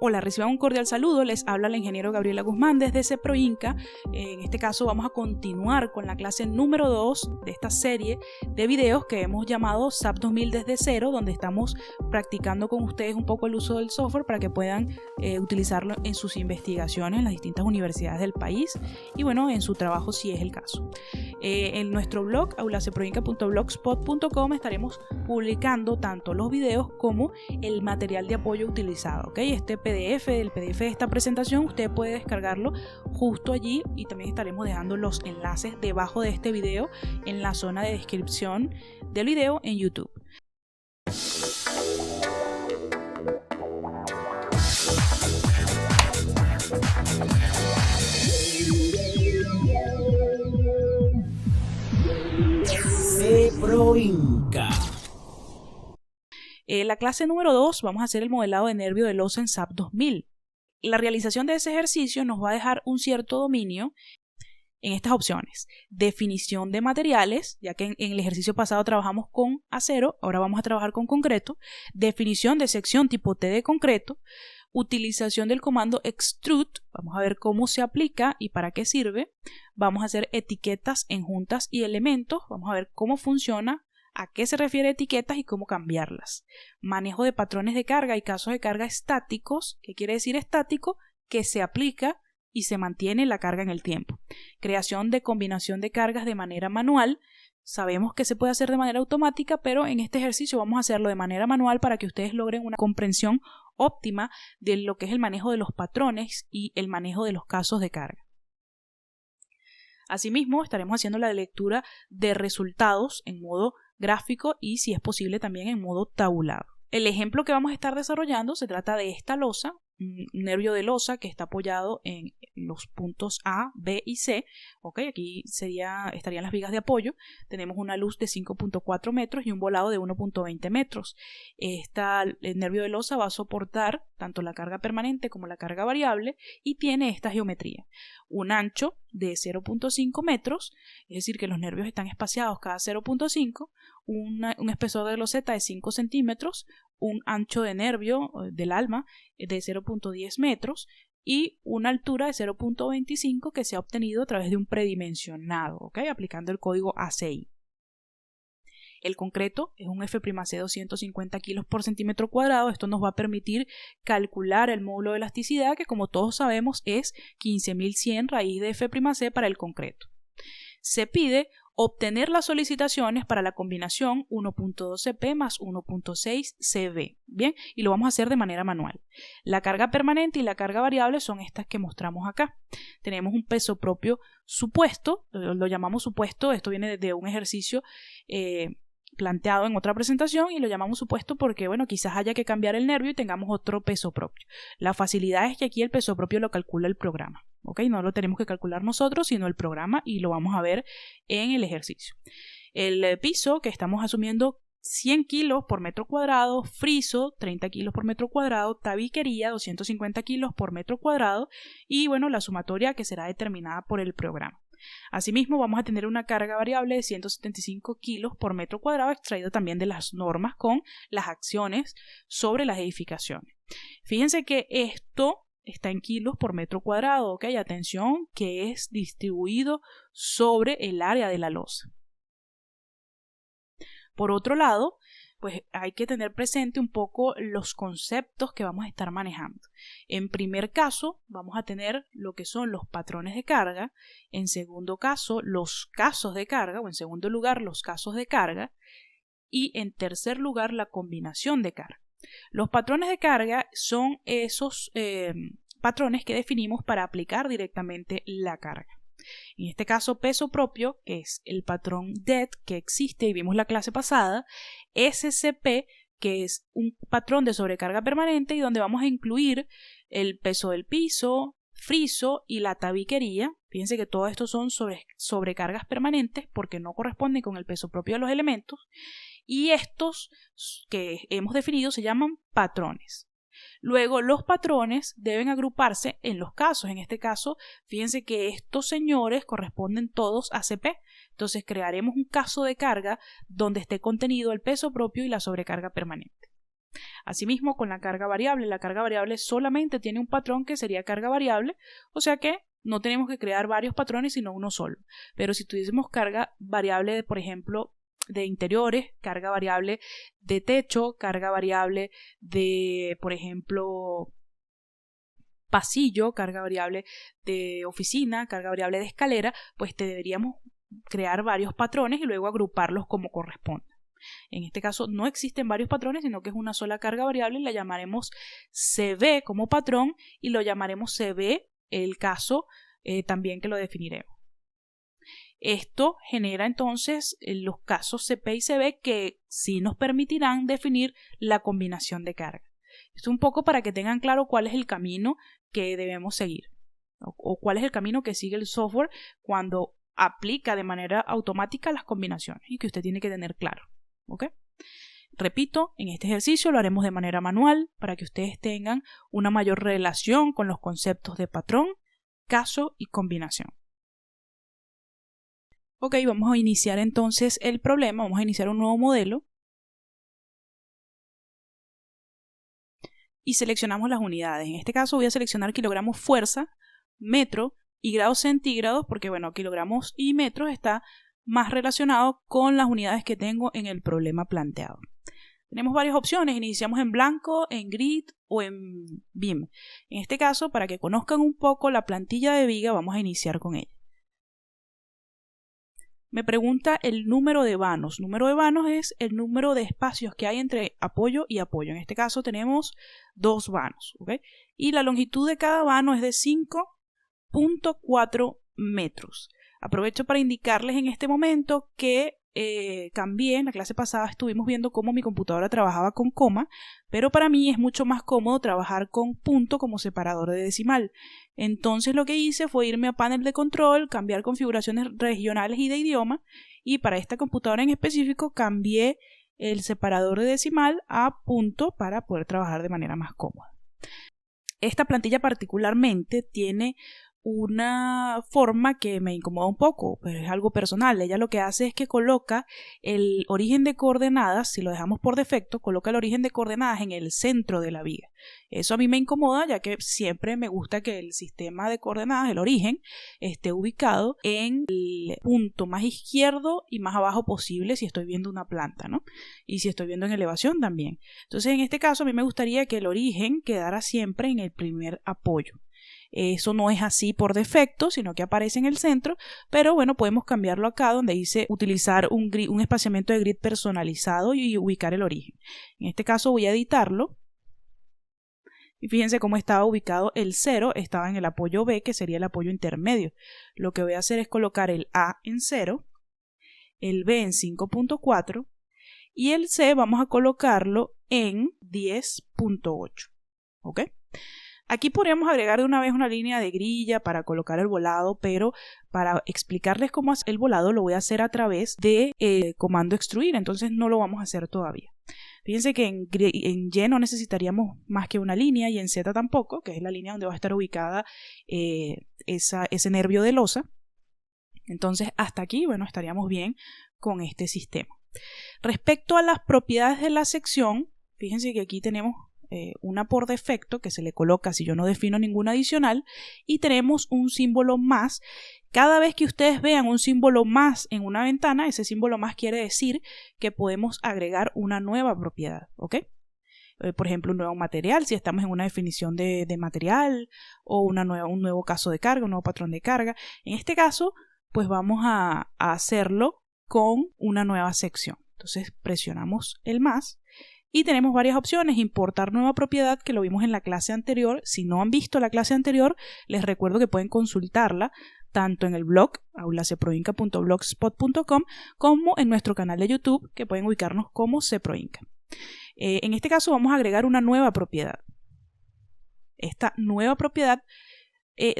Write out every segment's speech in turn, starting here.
Hola, reciban un cordial saludo, les habla la ingeniero Gabriela Guzmán desde CEPROINCA. En este caso vamos a continuar con la clase número 2 de esta serie de videos que hemos llamado SAP 2000 desde cero, donde estamos practicando con ustedes un poco el uso del software para que puedan utilizarlo en sus investigaciones en las distintas universidades del país y bueno, en su trabajo si es el caso. En nuestro blog aulaceproinca.blogspot.com estaremos publicando tanto los videos como el material de apoyo utilizado, ¿ok? El PDF de esta presentación usted puede descargarlo justo allí y también estaremos dejando los enlaces debajo de este video en la zona de descripción del video en YouTube. CEPROINCA. La clase número 2 vamos a hacer el modelado de nervio de losa en SAP 2000. La realización de ese ejercicio nos va a dejar un cierto dominio en estas opciones. Definición de materiales, ya que en el ejercicio pasado trabajamos con acero, ahora vamos a trabajar con concreto. Definición de sección tipo T de concreto. Utilización del comando extrude, vamos a ver cómo se aplica y para qué sirve. Vamos a hacer etiquetas en juntas y elementos, vamos a ver cómo funciona, a qué se refiere etiquetas y cómo cambiarlas. Manejo de patrones de carga y casos de carga estáticos. ¿Qué quiere decir estático? Que se aplica y se mantiene la carga en el tiempo. Creación de combinación de cargas de manera manual. Sabemos que se puede hacer de manera automática, pero en este ejercicio vamos a hacerlo de manera manual para que ustedes logren una comprensión óptima de lo que es el manejo de los patrones y el manejo de los casos de carga. Asimismo, estaremos haciendo la lectura de resultados en modo gráfico y, si es posible, también en modo tabulado. El ejemplo que vamos a estar desarrollando se trata de esta losa, un nervio de losa que está apoyado en los puntos A, B y C. Okay, aquí estarían las vigas de apoyo. Tenemos una luz de 5.4 metros y un volado de 1.20 metros. El nervio de losa va a soportar tanto la carga permanente como la carga variable y tiene esta geometría. Un ancho de 0.5 metros, es decir que los nervios están espaciados cada 0.5, un espesor de loseta de 5 centímetros, un ancho de nervio del alma de 0.10 metros y una altura de 0.25 que se ha obtenido a través de un predimensionado, ¿okay? Aplicando el código ACI. El concreto es un F'C de 250 kilos por centímetro cuadrado. Esto nos va a permitir calcular el módulo de elasticidad, que como todos sabemos es 15.100 raíz de F'C para el concreto. Se pide obtener las solicitaciones para la combinación 1.2 CP más 1.6 CB. Bien, y lo vamos a hacer de manera manual. La carga permanente y la carga variable son estas que mostramos acá. Tenemos un peso propio supuesto, lo llamamos supuesto, esto viene de un ejercicio planteado en otra presentación y lo llamamos supuesto porque, bueno, quizás haya que cambiar el nervio y tengamos otro peso propio. La facilidad es que aquí el peso propio lo calcula el programa, ¿ok? No lo tenemos que calcular nosotros, sino el programa y lo vamos a ver en el ejercicio. El piso que estamos asumiendo 100 kilos por metro cuadrado, friso 30 kilos por metro cuadrado, tabiquería 250 kilos por metro cuadrado y, bueno, la sumatoria que será determinada por el programa. Asimismo, vamos a tener una carga variable de 175 kilos por metro cuadrado extraído también de las normas con las acciones sobre las edificaciones. Fíjense que esto está en kilos por metro cuadrado, ¿ok? Atención, que es distribuido sobre el área de la losa. Por otro lado, pues hay que tener presente un poco los conceptos que vamos a estar manejando. En primer caso, vamos a tener lo que son los patrones de carga. En segundo caso, los casos de carga, o en segundo lugar, los casos de carga. Y en tercer lugar, la combinación de carga. Los patrones de carga son esos patrones que definimos para aplicar directamente la carga. En este caso, peso propio, que es el patrón DET que existe y vimos la clase pasada, SCP, que es un patrón de sobrecarga permanente y donde vamos a incluir el peso del piso, friso y la tabiquería. Fíjense que todo esto son sobrecargas permanentes porque no corresponden con el peso propio de los elementos y estos que hemos definido se llaman patrones. Luego, los patrones deben agruparse en los casos. En este caso, fíjense que estos señores corresponden todos a CP. Entonces, crearemos un caso de carga donde esté contenido el peso propio y la sobrecarga permanente. Asimismo, con la carga variable solamente tiene un patrón que sería carga variable, o sea que no tenemos que crear varios patrones sino uno solo. Pero si tuviésemos carga variable, por ejemplo, de interiores, carga variable de techo, carga variable de, por ejemplo, pasillo, carga variable de oficina, carga variable de escalera, pues deberíamos crear varios patrones y luego agruparlos como corresponde. En este caso no existen varios patrones, sino que es una sola carga variable y la llamaremos CB como patrón y lo llamaremos CB el caso también que lo definiremos. Esto genera entonces los casos CP y CB que sí nos permitirán definir la combinación de carga. Esto un poco para que tengan claro cuál es el camino que debemos seguir o cuál es el camino que sigue el software cuando aplica de manera automática las combinaciones y que usted tiene que tener claro. ¿Okay? Repito, en este ejercicio lo haremos de manera manual para que ustedes tengan una mayor relación con los conceptos de patrón, caso y combinación. Ok, vamos a iniciar entonces el problema, vamos a iniciar un nuevo modelo y seleccionamos las unidades. En este caso voy a seleccionar kilogramos fuerza, metro y grados centígrados porque bueno, kilogramos y metros está más relacionado con las unidades que tengo en el problema planteado. Tenemos varias opciones, iniciamos en blanco, en grid o en BIM. En este caso, para que conozcan un poco la plantilla de viga, vamos a iniciar con ella. Me pregunta el número de vanos. Número de vanos es el número de espacios que hay entre apoyo y apoyo. En este caso tenemos 2 vanos, ¿okay? Y la longitud de cada vano es de 5.4 metros. Aprovecho para indicarles en este momento que cambié, en la clase pasada estuvimos viendo cómo mi computadora trabajaba con coma, pero para mí es mucho más cómodo trabajar con punto como separador de decimal. Entonces lo que hice fue irme a panel de control, cambiar configuraciones regionales y de idioma, y para esta computadora en específico cambié el separador de decimal a punto para poder trabajar de manera más cómoda. Esta plantilla particularmente tiene una forma que me incomoda un poco, pero es algo personal. Ella lo que hace es que coloca el origen de coordenadas, si lo dejamos por defecto, coloca el origen de coordenadas en el centro de la viga. Eso a mí me incomoda, ya que siempre me gusta que el sistema de coordenadas, el origen, esté ubicado en el punto más izquierdo y más abajo posible si estoy viendo una planta, ¿no? Y si estoy viendo en elevación también. Entonces, en este caso, a mí me gustaría que el origen quedara siempre en el primer apoyo. Eso no es así por defecto, sino que aparece en el centro, pero bueno, podemos cambiarlo acá donde dice utilizar un espaciamiento de grid personalizado y ubicar el origen. En este caso voy a editarlo y fíjense cómo estaba ubicado el 0, estaba en el apoyo B, que sería el apoyo intermedio. Lo que voy a hacer es colocar el A en 0, el B en 5.4 y el C vamos a colocarlo en 10.8. ¿Ok? Aquí podríamos agregar de una vez una línea de grilla para colocar el volado, pero para explicarles cómo hacer el volado lo voy a hacer a través de comando extruir, entonces no lo vamos a hacer todavía. Fíjense que en Y no necesitaríamos más que una línea y en Z tampoco, que es la línea donde va a estar ubicada ese nervio de losa. Entonces hasta aquí, bueno, estaríamos bien con este sistema. Respecto a las propiedades de la sección, fíjense que aquí tenemos una por defecto que se le coloca si yo no defino ninguna adicional y tenemos un símbolo más. Cada vez que ustedes vean un símbolo más en una ventana, ese símbolo más quiere decir que podemos agregar una nueva propiedad, ¿ok? Por ejemplo, un nuevo material, si estamos en una definición de material o un nuevo caso de carga, un nuevo patrón de carga. En este caso, pues vamos a hacerlo con una nueva sección. Entonces presionamos el más. Y tenemos varias opciones, importar nueva propiedad, que lo vimos en la clase anterior. Si no han visto la clase anterior, les recuerdo que pueden consultarla tanto en el blog aulaceproinca.blogspot.com como en nuestro canal de YouTube, que pueden ubicarnos como Ceproinca. En este caso vamos a agregar una nueva propiedad. Esta nueva propiedad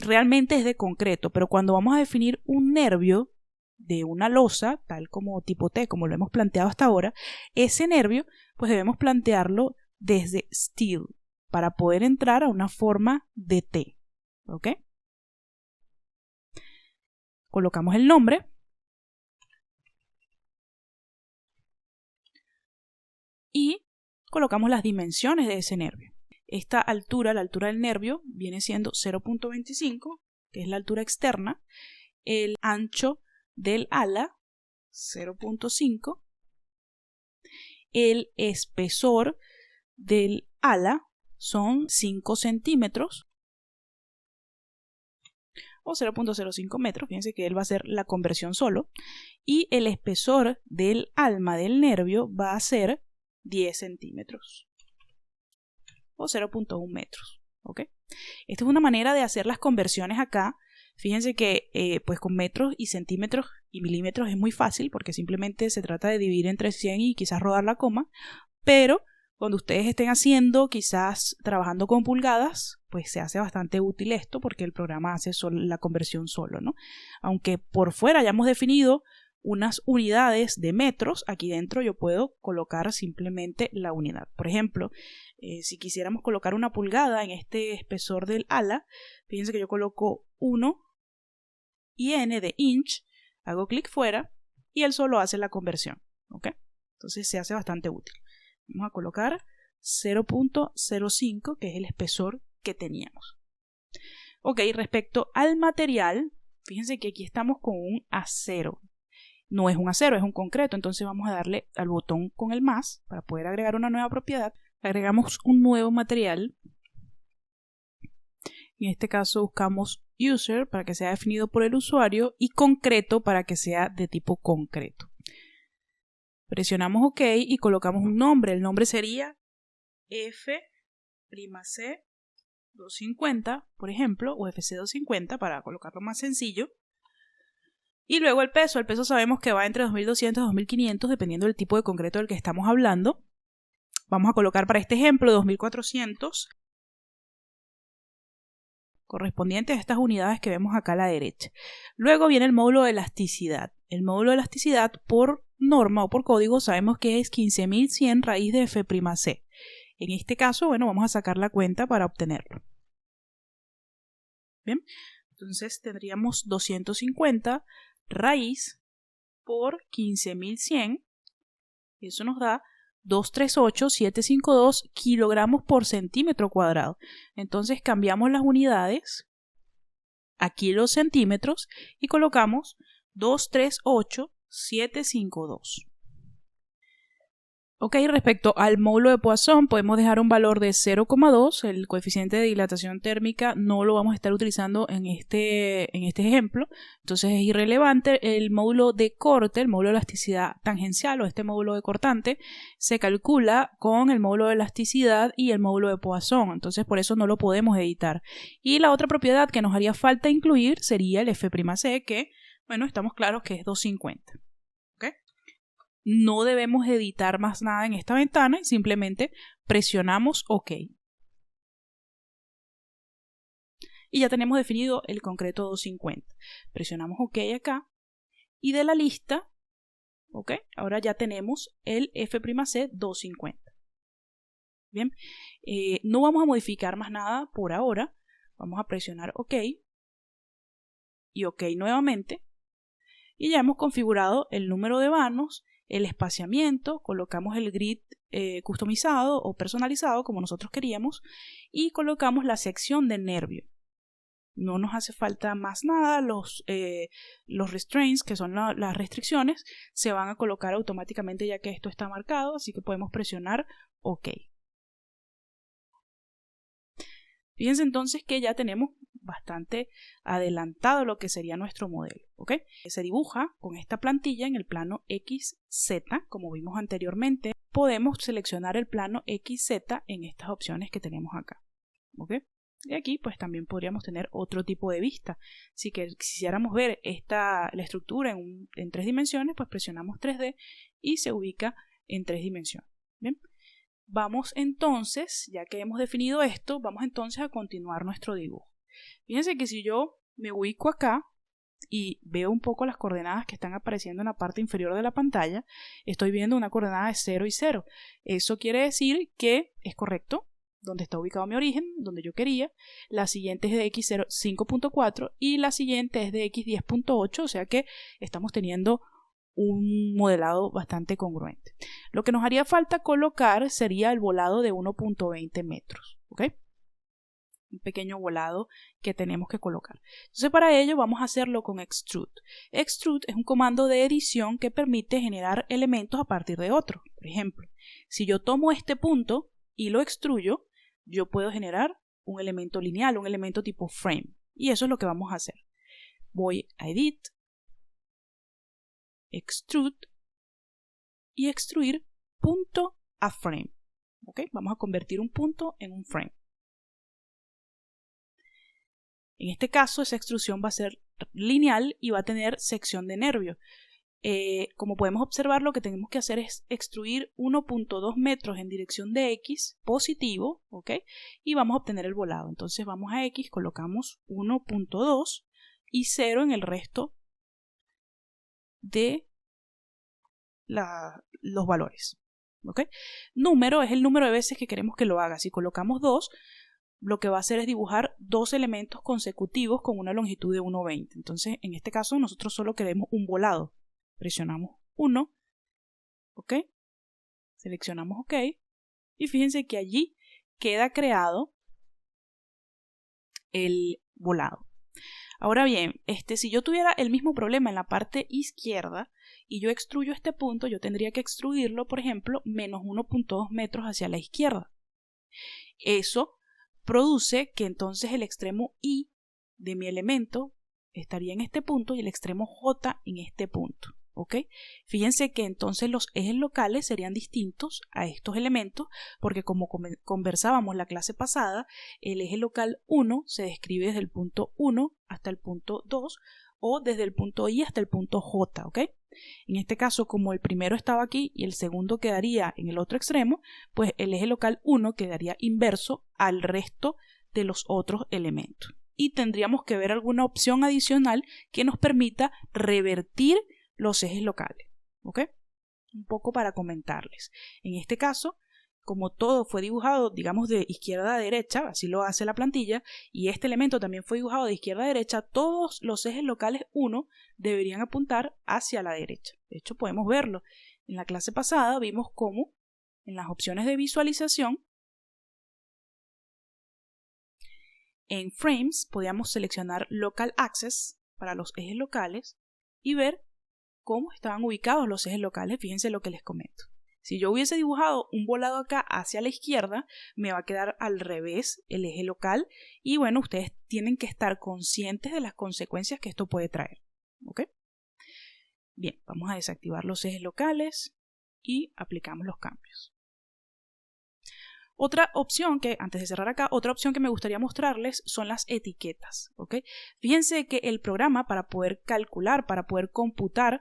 realmente es de concreto, pero cuando vamos a definir un nervio de una losa, tal como tipo T, como lo hemos planteado hasta ahora, ese nervio pues debemos plantearlo desde steel para poder entrar a una forma de T. ¿Ok? Colocamos el nombre y colocamos las dimensiones de ese nervio. Esta altura, la altura del nervio, viene siendo 0.25, que es la altura externa. El ancho del ala, 0.5. El espesor del ala son 5 centímetros o 0.05 metros. Fíjense que él va a hacer la conversión solo. Y el espesor del alma del nervio va a ser 10 centímetros o 0.1 metros. ¿Ok? Esta es una manera de hacer las conversiones acá. Fíjense que pues con metros y centímetros y milímetros es muy fácil porque simplemente se trata de dividir entre 100 y quizás rodar la coma, pero cuando ustedes estén haciendo, quizás trabajando con pulgadas, pues se hace bastante útil esto porque el programa hace la conversión solo, ¿no? Aunque por fuera hayamos definido unas unidades de metros, aquí dentro yo puedo colocar simplemente la unidad. Por ejemplo, si quisiéramos colocar una pulgada en este espesor del ala, fíjense que yo coloco 1 y n de inch, hago clic fuera y él solo hace la conversión. ¿Ok? Entonces se hace bastante útil. Vamos a colocar 0.05, que es el espesor que teníamos. Ok, respecto al material, fíjense que aquí estamos con un acero. No es un acero, es un concreto, entonces vamos a darle al botón con el más para poder agregar una nueva propiedad. Agregamos un nuevo material. En este caso buscamos user para que sea definido por el usuario y concreto para que sea de tipo concreto. Presionamos OK y colocamos un nombre. El nombre sería F'C 250, por ejemplo, o FC 250 para colocarlo más sencillo. Y luego el peso. El peso sabemos que va entre 2200 y 2500 dependiendo del tipo de concreto del que estamos hablando. Vamos a colocar para este ejemplo 2400 correspondiente a estas unidades que vemos acá a la derecha. Luego viene el módulo de elasticidad. El módulo de elasticidad por norma o por código sabemos que es 15100 raíz de F'C. En este caso, bueno, vamos a sacar la cuenta para obtenerlo. Bien, entonces tendríamos 250 raíz por 15100 y eso nos da 238,752 kilogramos por centímetro cuadrado. Entonces cambiamos las unidades a kilos centímetros y colocamos 238,752. Ok, respecto al módulo de Poisson podemos dejar un valor de 0,2. El coeficiente de dilatación térmica no lo vamos a estar utilizando en este ejemplo, entonces es irrelevante. El módulo de corte, el módulo de elasticidad tangencial o este módulo de cortante se calcula con el módulo de elasticidad y el módulo de Poisson, entonces por eso no lo podemos editar. Y la otra propiedad que nos haría falta incluir sería el F'C, que bueno, estamos claros que es 250. No debemos editar más nada en esta ventana y simplemente presionamos OK. Y ya tenemos definido el concreto 250. Presionamos OK acá y de la lista, OK, ahora ya tenemos el F'C 250. Bien, no vamos a modificar más nada por ahora. Vamos a presionar OK y OK nuevamente. Y ya hemos configurado el número de vanos, el espaciamiento, colocamos el grid customizado o personalizado como nosotros queríamos y colocamos la sección de nervio. No nos hace falta más nada, los restraints, que son las restricciones, se van a colocar automáticamente ya que esto está marcado, así que podemos presionar OK. Fíjense entonces que ya tenemos bastante adelantado lo que sería nuestro modelo, ¿ok? Se dibuja con esta plantilla en el plano XZ, como vimos anteriormente. Podemos seleccionar el plano XZ en estas opciones que tenemos acá, ¿ok? Y aquí pues también podríamos tener otro tipo de vista. Si quisiéramos ver la estructura en 3 dimensiones, pues presionamos 3D y se ubica en 3 dimensiones, ¿bien? Vamos entonces, ya que hemos definido esto, vamos entonces a continuar nuestro dibujo. Fíjense que si yo me ubico acá y veo un poco las coordenadas que están apareciendo en la parte inferior de la pantalla, estoy viendo una coordenada de 0 y 0. Eso quiere decir que es correcto, donde está ubicado mi origen, donde yo quería. La siguiente es de x0 5.4 y la siguiente es de x 10.8, o sea que estamos teniendo un modelado bastante congruente. Lo que nos haría falta colocar sería el volado de 1.20 metros, ¿ok? Un pequeño volado que tenemos que colocar. Entonces para ello vamos a hacerlo con extrude. Extrude es un comando de edición que permite generar elementos a partir de otros. Por ejemplo, si yo tomo este punto y lo extruyo, yo puedo generar un elemento lineal, un elemento tipo frame. Y eso es lo que vamos a hacer. Voy a Edit, Extrude y extruir punto a frame. ¿Ok? Vamos a convertir un punto en un frame. En este caso, esa extrusión va a ser lineal y va a tener sección de nervio. Como podemos observar, lo que tenemos que hacer es extruir 1.2 metros en dirección de X positivo, ¿ok? Y vamos a obtener el volado. Entonces vamos a X, colocamos 1.2 y 0 en el resto de los valores, ¿ok? Número es el número de veces que queremos que lo haga. Si colocamos 2, lo que va a hacer es dibujar dos elementos consecutivos con una longitud de 1.20. Entonces, en este caso, nosotros solo queremos un volado. Presionamos 1, ¿ok? Seleccionamos OK. Y fíjense que allí queda creado el volado. Ahora bien, si yo tuviera el mismo problema en la parte izquierda y yo extruyo este punto, yo tendría que extruirlo, por ejemplo, menos 1.2 metros hacia la izquierda. Eso produce que entonces el extremo Y de mi elemento estaría en este punto y el extremo J en este punto, ¿ok? Fíjense que entonces los ejes locales serían distintos a estos elementos porque como conversábamos la clase pasada, el eje local 1 se describe desde el punto 1 hasta el punto 2 o desde el punto I hasta el punto J, ¿ok? En este caso, como el primero estaba aquí y el segundo quedaría en el otro extremo, pues el eje local 1 quedaría inverso al resto de los otros elementos. Y tendríamos que ver alguna opción adicional que nos permita revertir los ejes locales, ¿ok? Un poco para comentarles. En este caso, como todo fue dibujado, digamos, de izquierda a derecha, así lo hace la plantilla, y este elemento también fue dibujado de izquierda a derecha, todos los ejes locales 1 deberían apuntar hacia la derecha. De hecho, podemos verlo. En la clase pasada vimos cómo en las opciones de visualización, en Frames, podíamos seleccionar Local Axis para los ejes locales y ver cómo estaban ubicados los ejes locales. Fíjense lo que les comento. Si yo hubiese dibujado un volado acá hacia la izquierda, me va a quedar al revés el eje local y bueno, ustedes tienen que estar conscientes de las consecuencias que esto puede traer, ¿ok? Bien, vamos a desactivar los ejes locales y aplicamos los cambios. Otra opción que, antes de cerrar acá, otra opción que me gustaría mostrarles son las etiquetas, ¿ok? Fíjense que el programa, para poder calcular, para poder computar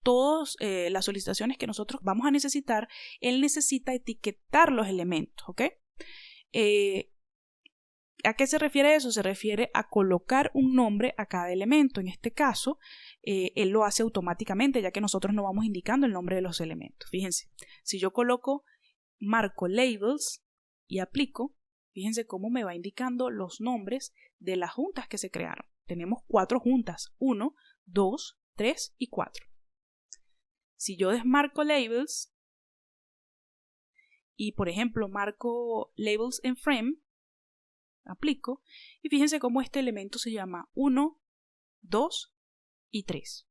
todas las solicitaciones que nosotros vamos a necesitar, él necesita etiquetar los elementos, ¿ok? ¿A qué se refiere eso? Se refiere a colocar un nombre a cada elemento. En este caso, él lo hace automáticamente, ya que nosotros no vamos indicando el nombre de los elementos. Fíjense, si yo marco labels y aplico, fíjense cómo me va indicando los nombres de las juntas que se crearon. Tenemos 4 juntas, 1, 2, 3 y 4. Si yo desmarco labels y, por ejemplo, marco labels en frame, aplico y fíjense cómo este elemento se llama 1, 2 y 3.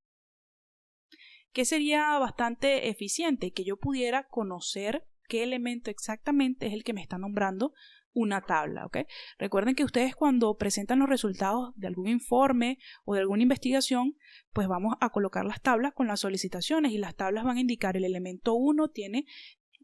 Que sería bastante eficiente que yo pudiera conocer qué elemento exactamente es el que me está nombrando una tabla, ¿ok? Recuerden que ustedes cuando presentan los resultados de algún informe o de alguna investigación, pues vamos a colocar las tablas con las solicitaciones y las tablas van a indicar el elemento 1 tiene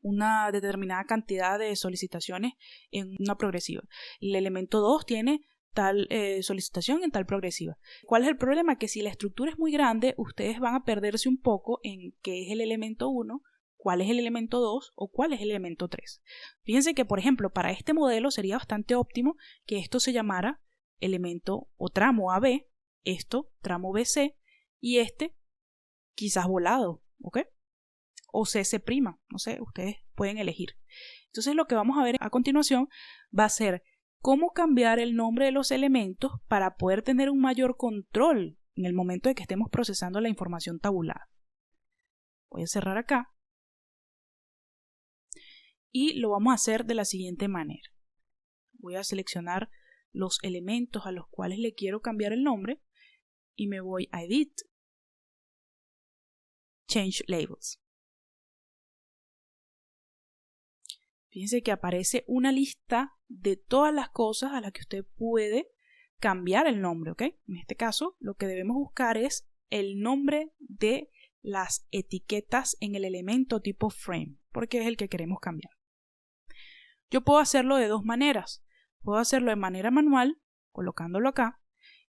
una determinada cantidad de solicitaciones en una progresiva. El elemento 2 tiene tal solicitación en tal progresiva. ¿Cuál es el problema? Que si la estructura es muy grande, ustedes van a perderse un poco en qué es el elemento 1, cuál es el elemento 2 o cuál es el elemento 3. Fíjense que, por ejemplo, para este modelo sería bastante óptimo que esto se llamara elemento o tramo AB, esto tramo BC y este quizás volado, ¿ok? O CC', no sé, ustedes pueden elegir. Entonces lo que vamos a ver a continuación va a ser cómo cambiar el nombre de los elementos para poder tener un mayor control en el momento de que estemos procesando la información tabulada. Voy a cerrar acá. Y lo vamos a hacer de la siguiente manera. Voy a seleccionar los elementos a los cuales le quiero cambiar el nombre y me voy a Edit, Change Labels. Fíjense que aparece una lista de todas las cosas a las que usted puede cambiar el nombre, ¿ok? En este caso, lo que debemos buscar es el nombre de las etiquetas en el elemento tipo frame, porque es el que queremos cambiar. Yo puedo hacerlo de dos maneras. Puedo hacerlo de manera manual, colocándolo acá,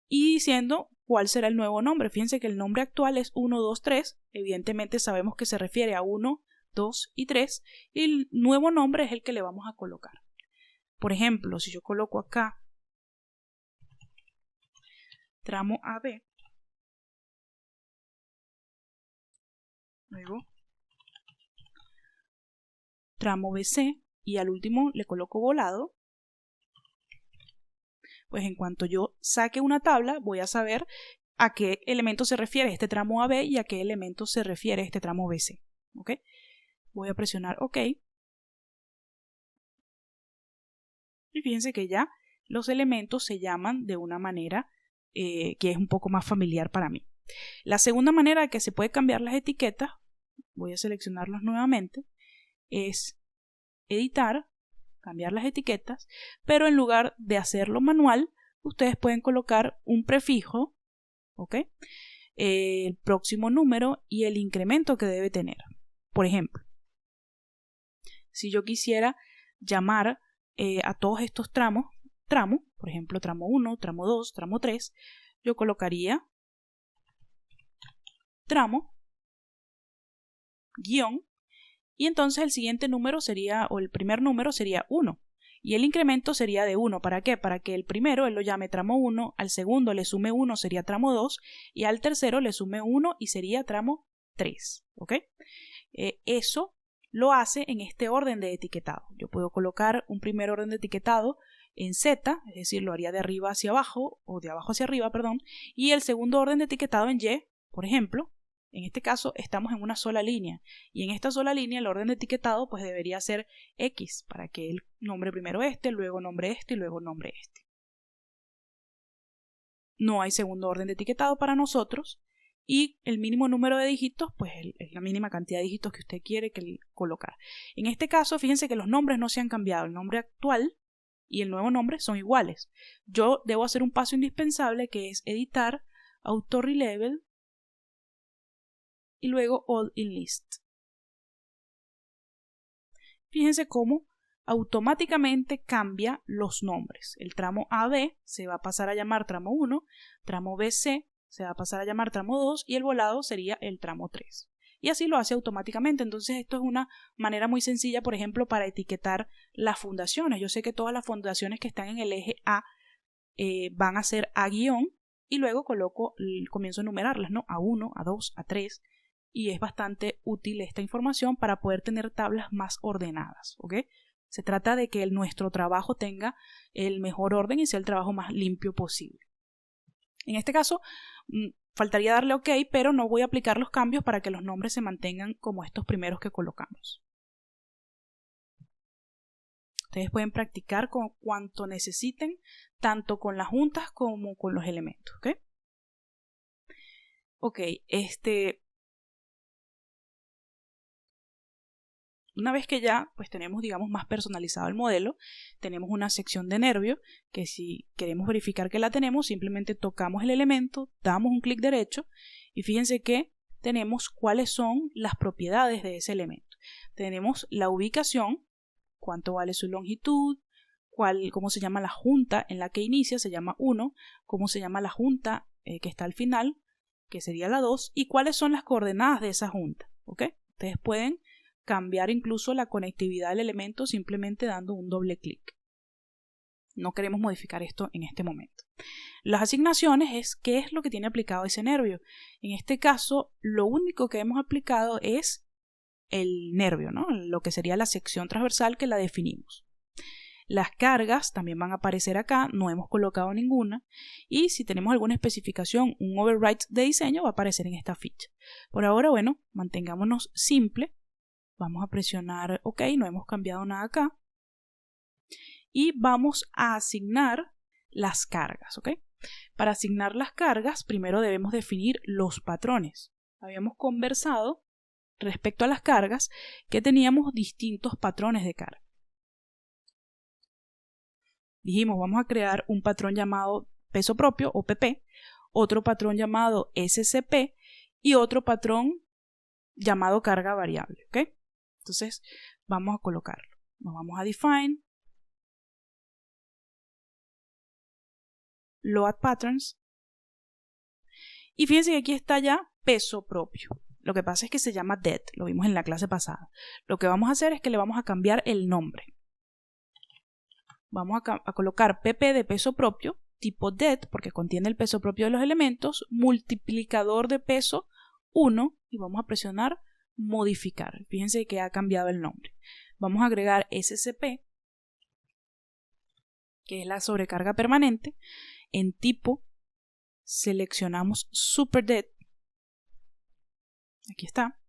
y diciendo cuál será el nuevo nombre. Fíjense que el nombre actual es 1, 2, 3. Evidentemente sabemos que se refiere a 1, 2 y 3. Y el nuevo nombre es el que le vamos a colocar. Por ejemplo, si yo coloco acá tramo AB, luego tramo BC y al último le coloco volado, pues en cuanto yo saque una tabla voy a saber a qué elemento se refiere este tramo AB y a qué elemento se refiere este tramo BC. ¿Ok? Voy a presionar OK. Y fíjense que ya los elementos se llaman de una manera que es un poco más familiar para mí. La segunda manera que se puede cambiar las etiquetas, voy a seleccionarlas nuevamente, es editar, cambiar las etiquetas, pero en lugar de hacerlo manual, ustedes pueden colocar un prefijo, ¿ok? El próximo número y el incremento que debe tener. Por ejemplo, si yo quisiera llamar a todos estos tramo, por ejemplo, tramo 1, tramo 2, tramo 3, yo colocaría tramo, guión, y entonces el siguiente número sería, o el primer número sería 1, y el incremento sería de 1. ¿Para qué? Para que el primero él lo llame tramo 1, al segundo le sume 1, sería tramo 2, y al tercero le sume 1 y sería tramo 3. ¿Ok? Eso lo hace en este orden de etiquetado. Yo puedo colocar un primer orden de etiquetado en Z, es decir, lo haría de arriba hacia abajo, o de abajo hacia arriba, perdón, y el segundo orden de etiquetado en Y, por ejemplo. En este caso estamos en una sola línea y en esta sola línea el orden de etiquetado pues debería ser X para que él nombre primero este, luego nombre este y luego nombre este. No hay segundo orden de etiquetado para nosotros y el mínimo número de dígitos pues es la mínima cantidad de dígitos que usted quiere colocar. En este caso fíjense que los nombres no se han cambiado, el nombre actual y el nuevo nombre son iguales. Yo debo hacer un paso indispensable que es editar, auto-relabel y luego All in List. Fíjense cómo automáticamente cambia los nombres. El tramo AB se va a pasar a llamar tramo 1, tramo BC se va a pasar a llamar tramo 2 y el volado sería el tramo 3. Y así lo hace automáticamente. Entonces esto es una manera muy sencilla, por ejemplo, para etiquetar las fundaciones. Yo sé que todas las fundaciones que están en el eje A van a ser A- y luego comienzo a numerarlas, ¿no? A1, A2, A3. Y es bastante útil esta información para poder tener tablas más ordenadas, ¿ok? Se trata de que nuestro trabajo tenga el mejor orden y sea el trabajo más limpio posible. En este caso, faltaría darle OK, pero no voy a aplicar los cambios para que los nombres se mantengan como estos primeros que colocamos. Ustedes pueden practicar con cuanto necesiten, tanto con las juntas como con los elementos, ¿ok? Ok, una vez que ya pues tenemos digamos más personalizado el modelo, tenemos una sección de nervio que si queremos verificar que la tenemos simplemente tocamos el elemento, damos un clic derecho y fíjense que tenemos cuáles son las propiedades de ese elemento. Tenemos la ubicación, cuánto vale su longitud, cómo se llama la junta en la que inicia, se llama 1, cómo se llama la junta que está al final, que sería la 2, y cuáles son las coordenadas de esa junta. ¿Ok? Ustedes pueden cambiar incluso la conectividad del elemento simplemente dando un doble clic. No queremos modificar esto en este momento. Las asignaciones es qué es lo que tiene aplicado ese nervio. En este caso, lo único que hemos aplicado es el nervio, ¿no? Lo que sería la sección transversal que la definimos. Las cargas también van a aparecer acá, no hemos colocado ninguna. Y si tenemos alguna especificación, un override de diseño, va a aparecer en esta ficha. Por ahora, bueno, mantengámonos simple. Vamos a presionar OK, no hemos cambiado nada acá. Y vamos a asignar las cargas, ¿ok? Para asignar las cargas, primero debemos definir los patrones. Habíamos conversado respecto a las cargas que teníamos distintos patrones de carga. Dijimos, vamos a crear un patrón llamado peso propio o PP, otro patrón llamado SCP y otro patrón llamado carga variable, ¿ok? Entonces, vamos a colocarlo. Nos vamos a Define, Load Patterns, y fíjense que aquí está ya peso propio. Lo que pasa es que se llama DET, lo vimos en la clase pasada. Lo que vamos a hacer es que le vamos a cambiar el nombre. Vamos a colocar PP de peso propio, tipo DET, porque contiene el peso propio de los elementos, multiplicador de peso 1, y vamos a presionar modificar. Fíjense que ha cambiado el nombre. Vamos a agregar SCP, que es la sobrecarga permanente. En tipo seleccionamos SuperDET. Aquí está.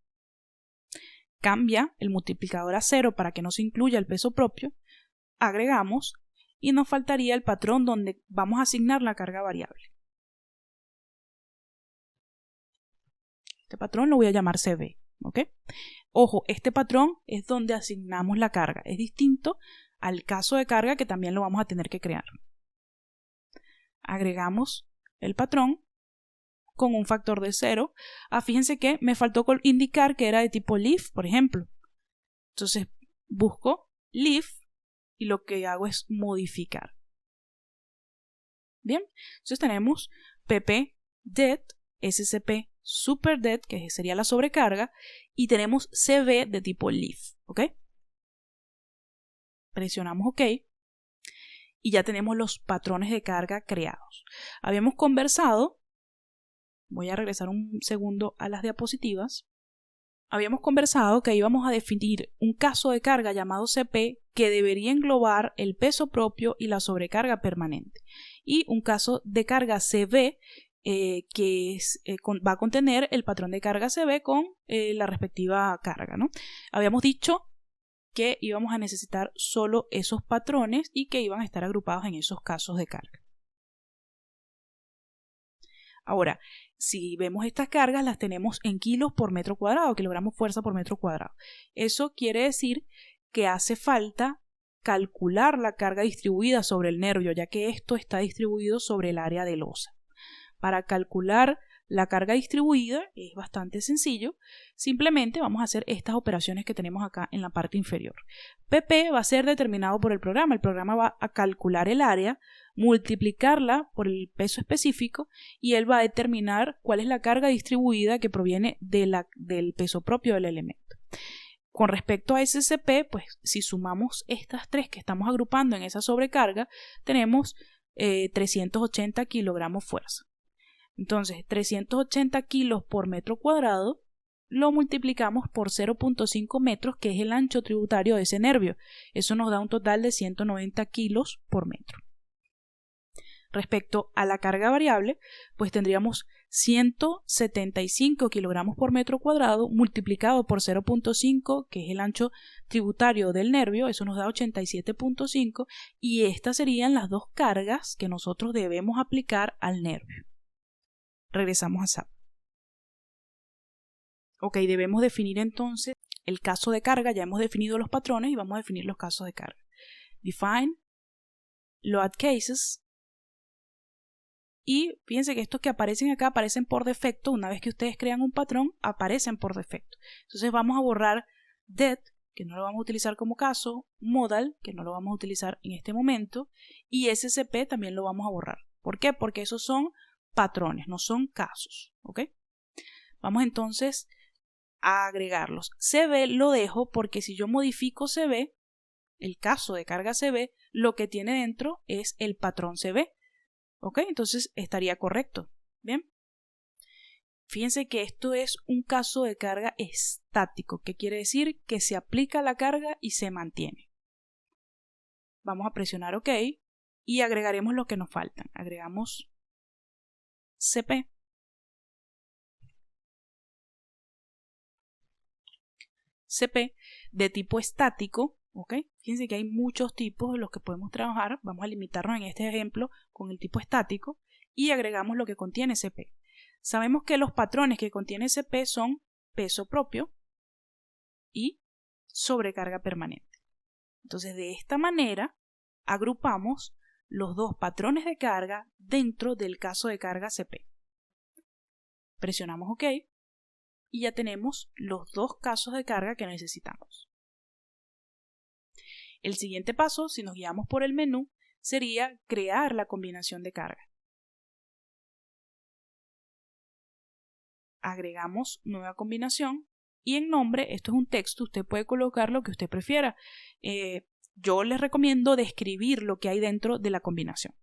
Cambia el multiplicador a 0 para que no se incluya el peso propio. Agregamos y nos faltaría el patrón donde vamos a asignar la carga variable. Este patrón lo voy a llamar CB, ¿ok? Ojo, este patrón es donde asignamos la carga. Es distinto al caso de carga que también lo vamos a tener que crear. Agregamos el patrón con un factor de 0. Fíjense que me faltó indicar que era de tipo leaf, por ejemplo. Entonces busco leaf y lo que hago es modificar. Bien, entonces tenemos PP DET, SCP SuperDET, que sería la sobrecarga, y tenemos CB de tipo leaf, ¿ok? Presionamos OK y ya tenemos los patrones de carga creados. Habíamos conversado, voy a regresar un segundo a las diapositivas. Habíamos conversado que íbamos a definir un caso de carga llamado CP que debería englobar el peso propio y la sobrecarga permanente, y un caso de carga CB que va a contener el patrón de carga CB con la respectiva carga, ¿no? Habíamos dicho que íbamos a necesitar solo esos patrones y que iban a estar agrupados en esos casos de carga. Ahora, si vemos estas cargas, las tenemos en kilos por metro cuadrado, kilogramos fuerza por metro cuadrado. Eso quiere decir que hace falta calcular la carga distribuida sobre el nervio, ya que esto está distribuido sobre el área de losa. Para calcular la carga distribuida es bastante sencillo. Simplemente vamos a hacer estas operaciones que tenemos acá en la parte inferior. PP va a ser determinado por el programa. El programa va a calcular el área, multiplicarla por el peso específico y él va a determinar cuál es la carga distribuida que proviene del peso propio del elemento. Con respecto a SCP, pues si sumamos estas tres que estamos agrupando en esa sobrecarga, tenemos 380 kilogramos fuerza. Entonces, 380 kilos por metro cuadrado lo multiplicamos por 0.5 metros, que es el ancho tributario de ese nervio. Eso nos da un total de 190 kilos por metro. Respecto a la carga variable, pues tendríamos 175 kilogramos por metro cuadrado multiplicado por 0.5, que es el ancho tributario del nervio. Eso nos da 87.5, y estas serían las dos cargas que nosotros debemos aplicar al nervio. Regresamos a SAP. Ok, debemos definir entonces el caso de carga. Ya hemos definido los patrones y vamos a definir los casos de carga. Define, Load Cases. Y fíjense que estos que aparecen acá aparecen por defecto. Una vez que ustedes crean un patrón, aparecen por defecto. Entonces vamos a borrar DET, que no lo vamos a utilizar como caso, Modal, que no lo vamos a utilizar en este momento, y SCP también lo vamos a borrar. ¿Por qué? Porque esos son patrones, no son casos, ¿ok? Vamos entonces a agregarlos. CB lo dejo porque si yo modifico CB, el caso de carga CB, lo que tiene dentro es el patrón CB, ¿ok? Entonces estaría correcto, ¿bien? Fíjense que esto es un caso de carga estático, que quiere decir que se aplica la carga y se mantiene. Vamos a presionar OK y agregaremos lo que nos faltan. Agregamos CP. CP de tipo estático, ¿ok? Fíjense que hay muchos tipos de los que podemos trabajar. Vamos a limitarnos en este ejemplo con el tipo estático y agregamos lo que contiene CP. Sabemos que los patrones que contiene CP son peso propio y sobrecarga permanente. Entonces, de esta manera, agrupamos los dos patrones de carga dentro del caso de carga CP. Presionamos OK y ya tenemos los dos casos de carga que necesitamos. El siguiente paso, si nos guiamos por el menú, sería crear la combinación de carga. Agregamos nueva combinación y en nombre, esto es un texto, usted puede colocar lo que usted prefiera. Yo les recomiendo describir lo que hay dentro de la combinación.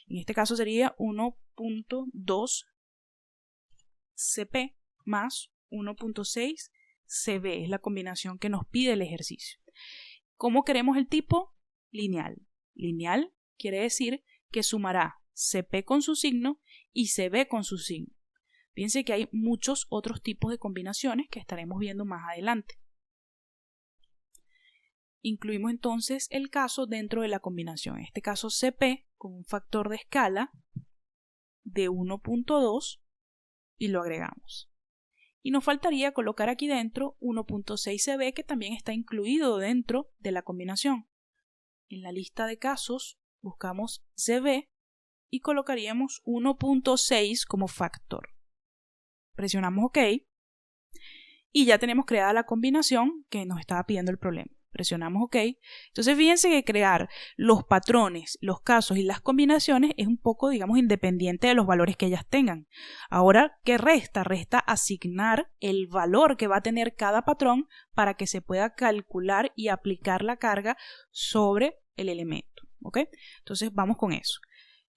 En este caso sería 1.2 CP más 1.6 CB, es la combinación que nos pide el ejercicio. ¿Cómo queremos el tipo? Lineal. Lineal quiere decir que sumará CP con su signo y CB con su signo. Fíjense que hay muchos otros tipos de combinaciones que estaremos viendo más adelante. Incluimos entonces el caso dentro de la combinación. En este caso CP con un factor de escala de 1.2 y lo agregamos. Y nos faltaría colocar aquí dentro 1.6 CB que también está incluido dentro de la combinación. En la lista de casos buscamos CB y colocaríamos 1.6 como factor. Presionamos OK y ya tenemos creada la combinación que nos estaba pidiendo el problema. Presionamos OK. Entonces fíjense que crear los patrones, los casos y las combinaciones es un poco, digamos, independiente de los valores que ellas tengan. Ahora, ¿qué resta? Resta asignar el valor que va a tener cada patrón para que se pueda calcular y aplicar la carga sobre el elemento. ¿Ok? Entonces vamos con eso.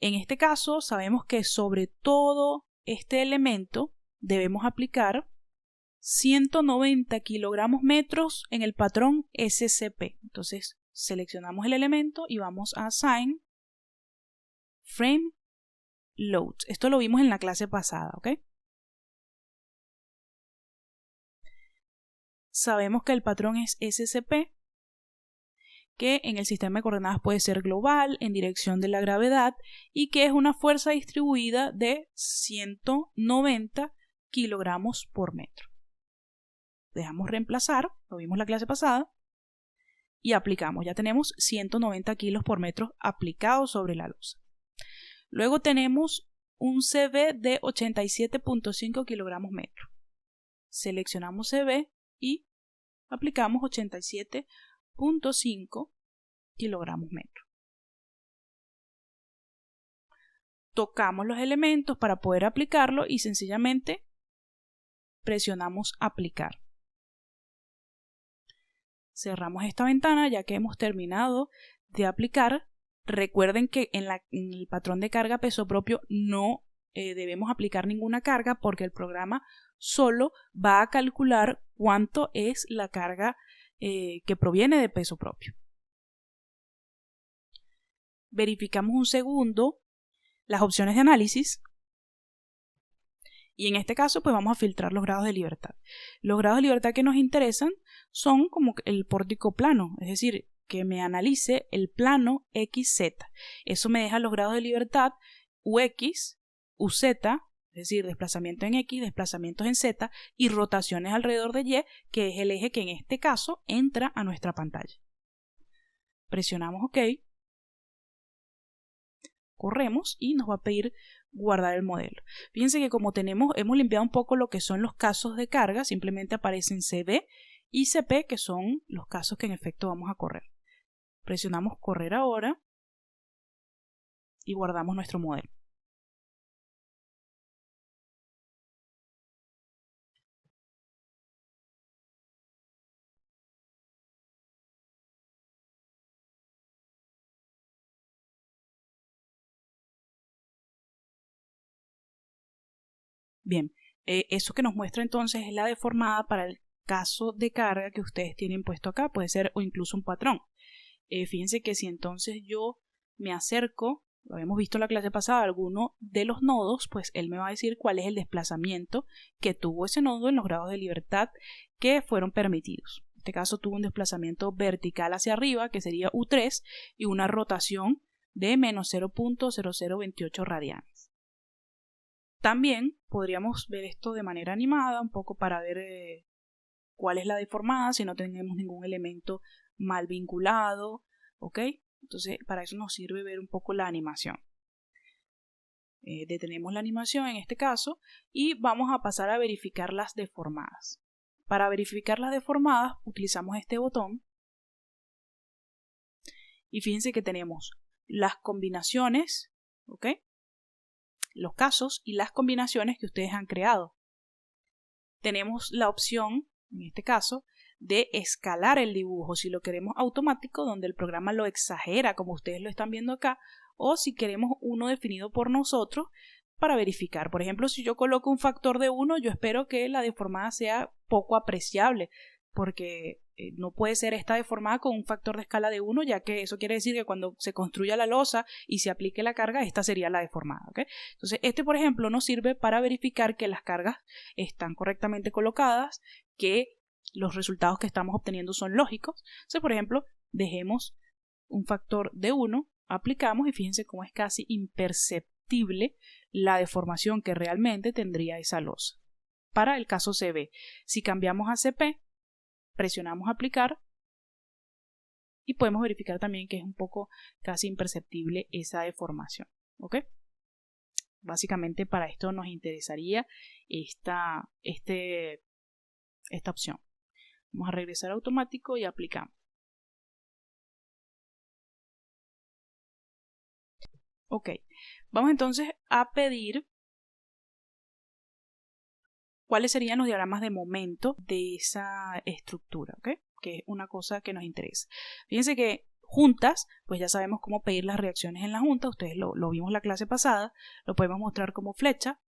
En este caso sabemos que sobre todo este elemento debemos aplicar 190 kilogramos metros en el patrón SCP. Entonces seleccionamos el elemento y vamos a Assign Frame Loads. Esto lo vimos en la clase pasada, ¿ok? Sabemos que el patrón es SCP, que en el sistema de coordenadas puede ser global, en dirección de la gravedad, y que es una fuerza distribuida de 190 kilogramos por metro. Dejamos reemplazar, lo vimos la clase pasada, y aplicamos. Ya tenemos 190 kilos por metro aplicados sobre la losa. Luego tenemos un CB de 87.5 kilogramos metro. Seleccionamos CB y aplicamos 87.5 kilogramos metro. Tocamos los elementos para poder aplicarlo y sencillamente presionamos aplicar. Cerramos esta ventana ya que hemos terminado de aplicar. Recuerden que en el patrón de carga peso propio no debemos aplicar ninguna carga porque el programa solo va a calcular cuánto es la carga que proviene de peso propio. Verificamos un segundo las opciones de análisis y en este caso pues vamos a filtrar los grados de libertad. Los grados de libertad que nos interesan son como el pórtico plano, es decir, que me analice el plano XZ. Eso me deja los grados de libertad UX, UZ, es decir, desplazamiento en X, desplazamientos en Z y rotaciones alrededor de Y, que es el eje que en este caso entra a nuestra pantalla. Presionamos OK, corremos y nos va a pedir guardar el modelo. Fíjense que como hemos limpiado un poco lo que son los casos de carga, simplemente aparecen CB y CP, que son los casos que en efecto vamos a correr. Presionamos correr ahora y guardamos nuestro modelo. Bien, eso que nos muestra entonces es la deformada para el caso de carga que ustedes tienen puesto acá, puede ser o incluso un patrón. fíjense que si entonces yo me acerco, lo habíamos visto en la clase pasada, alguno de los nodos, pues él me va a decir cuál es el desplazamiento que tuvo ese nodo en los grados de libertad que fueron permitidos. En este caso tuvo un desplazamiento vertical hacia arriba, que sería U3, y una rotación de menos 0.0028 radianes. También podríamos ver esto de manera animada, un poco para ver cuál es la deformada, si no tenemos ningún elemento mal vinculado, ¿ok? Entonces, para eso nos sirve ver un poco la animación. Detenemos la animación en este caso y vamos a pasar a verificar las deformadas. Para verificar las deformadas utilizamos este botón y fíjense que tenemos las combinaciones, ¿ok? Los casos y las combinaciones que ustedes han creado. Tenemos la opción, en este caso, de escalar el dibujo, si lo queremos automático, donde el programa lo exagera como ustedes lo están viendo acá, o si queremos uno definido por nosotros para verificar. Por ejemplo, si yo coloco un factor de 1, yo espero que la deformada sea poco apreciable, porque no puede ser esta deformada con un factor de escala de 1, ya que eso quiere decir que cuando se construya la losa y se aplique la carga, esta sería la deformada, ¿okay? Entonces, este, por ejemplo, nos sirve para verificar que las cargas están correctamente colocadas, que los resultados que estamos obteniendo son lógicos. Entonces, por ejemplo, dejemos un factor de 1, aplicamos y fíjense cómo es casi imperceptible la deformación que realmente tendría esa losa. Para el caso CB, si cambiamos a CP, presionamos aplicar y podemos verificar también que es un poco casi imperceptible esa deformación, ¿ok? Básicamente para esto nos interesaría esta opción. Vamos a regresar a automático y aplicamos. Ok, vamos entonces a pedir cuáles serían los diagramas de momento de esa estructura, ¿ok? Que es una cosa que nos interesa. Fíjense que juntas, pues ya sabemos cómo pedir las reacciones en la junta, ustedes lo vimos la clase pasada, lo podemos mostrar como flecha,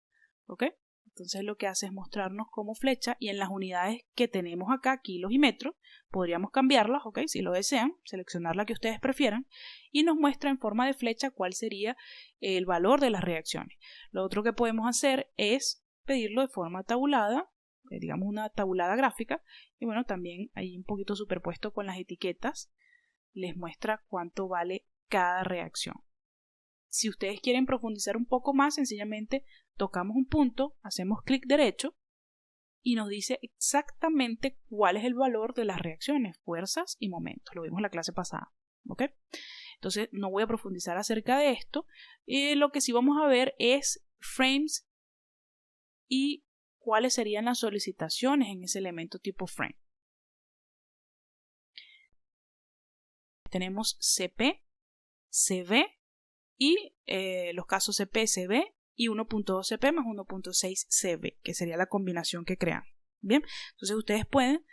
¿ok? Entonces lo que hace es mostrarnos como flecha y en las unidades que tenemos acá, kilos y metros, podríamos cambiarlas, ¿ok? Si lo desean, seleccionar la que ustedes prefieran y nos muestra en forma de flecha cuál sería el valor de las reacciones. Lo otro que podemos hacer es pedirlo de forma tabulada, digamos una tabulada gráfica, y bueno, también ahí un poquito superpuesto con las etiquetas, les muestra cuánto vale cada reacción. Si ustedes quieren profundizar un poco más, sencillamente tocamos un punto, hacemos clic derecho y nos dice exactamente cuál es el valor de las reacciones, fuerzas y momentos. Lo vimos en la clase pasada, ¿ok? Entonces no voy a profundizar acerca de esto. Lo que sí vamos a ver es frames y cuáles serían las solicitaciones en ese elemento tipo frame. Tenemos CP, CB y los casos CP, CB y 1.2 CP más 1.6 CB, que sería la combinación que crean. Bien, entonces ustedes pueden,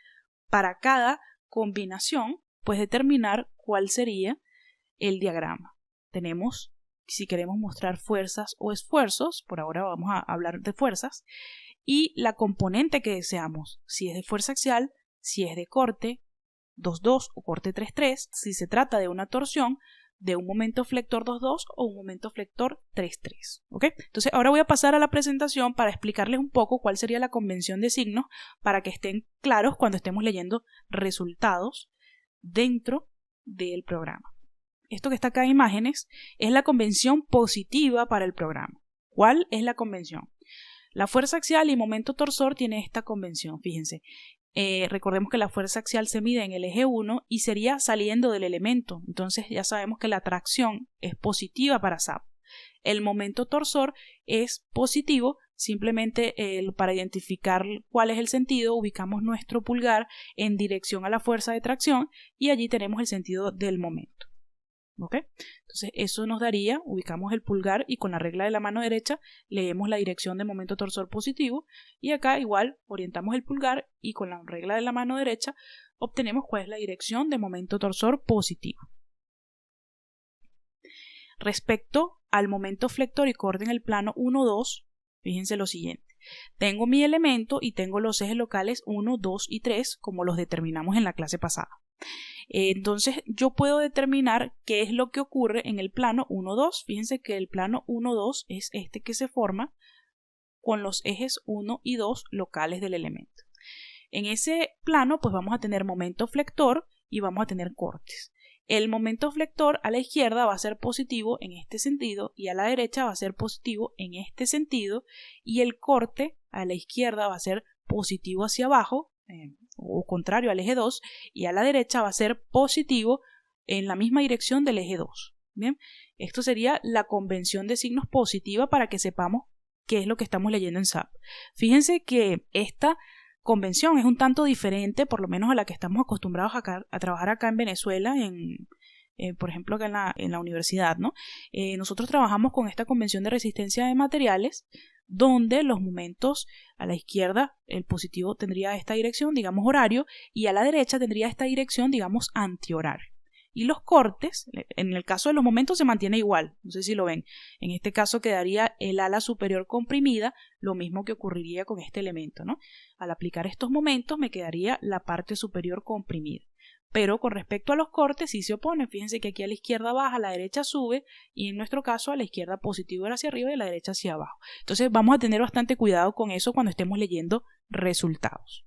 para cada combinación, pues determinar cuál sería el diagrama. Tenemos, si queremos mostrar fuerzas o esfuerzos, por ahora vamos a hablar de fuerzas, y la componente que deseamos, si es de fuerza axial, si es de corte 2.2 o corte 3.3, si se trata de una torsión, de un momento flector 2.2 o un momento flector 3.3, ¿ok? Entonces ahora voy a pasar a la presentación para explicarles un poco cuál sería la convención de signos para que estén claros cuando estemos leyendo resultados dentro del programa. Esto que está acá en imágenes es la convención positiva para el programa. ¿Cuál es la convención? La fuerza axial y momento torsor tiene esta convención, fíjense. Recordemos que la fuerza axial se mide en el eje 1 y sería saliendo del elemento. Entonces ya sabemos que la tracción es positiva para SAP. El momento torsor es positivo, simplemente para identificar cuál es el sentido, ubicamos nuestro pulgar en dirección a la fuerza de tracción y allí tenemos el sentido del momento. ¿Ok? Entonces eso nos daría, ubicamos el pulgar y con la regla de la mano derecha leemos la dirección de momento torsor positivo y acá igual orientamos el pulgar y con la regla de la mano derecha obtenemos cuál es la dirección de momento torsor positivo. Respecto al momento flector y corte en el plano 1-2, fíjense lo siguiente. Tengo mi elemento y tengo los ejes locales 1, 2 y 3 como los determinamos en la clase pasada. Entonces yo puedo determinar qué es lo que ocurre en el plano 1-2. Fíjense que el plano 1-2 es este que se forma con los ejes 1 y 2 locales del elemento. En ese plano pues vamos a tener momento flector y vamos a tener cortes. El momento flector a la izquierda va a ser positivo en este sentido y a la derecha va a ser positivo en este sentido, y el corte a la izquierda va a ser positivo hacia abajo o contrario al eje 2, y a la derecha va a ser positivo en la misma dirección del eje 2. Bien, esto sería la convención de signos positiva para que sepamos qué es lo que estamos leyendo en SAP. Fíjense que esta convención es un tanto diferente, por lo menos a la que estamos acostumbrados a trabajar acá en Venezuela, por ejemplo acá en la universidad, ¿no? Nosotros trabajamos con esta convención de resistencia de materiales, donde los momentos a la izquierda, el positivo tendría esta dirección, digamos horario, y a la derecha tendría esta dirección, digamos antihorario. Y los cortes, en el caso de los momentos se mantiene igual, no sé si lo ven. En este caso quedaría el ala superior comprimida, lo mismo que ocurriría con este elemento, ¿no? Al aplicar estos momentos me quedaría la parte superior comprimida. Pero con respecto a los cortes sí se oponen. Fíjense que aquí a la izquierda baja, a la derecha sube, y en nuestro caso a la izquierda positivo era hacia arriba y a la derecha hacia abajo. Entonces vamos a tener bastante cuidado con eso cuando estemos leyendo resultados.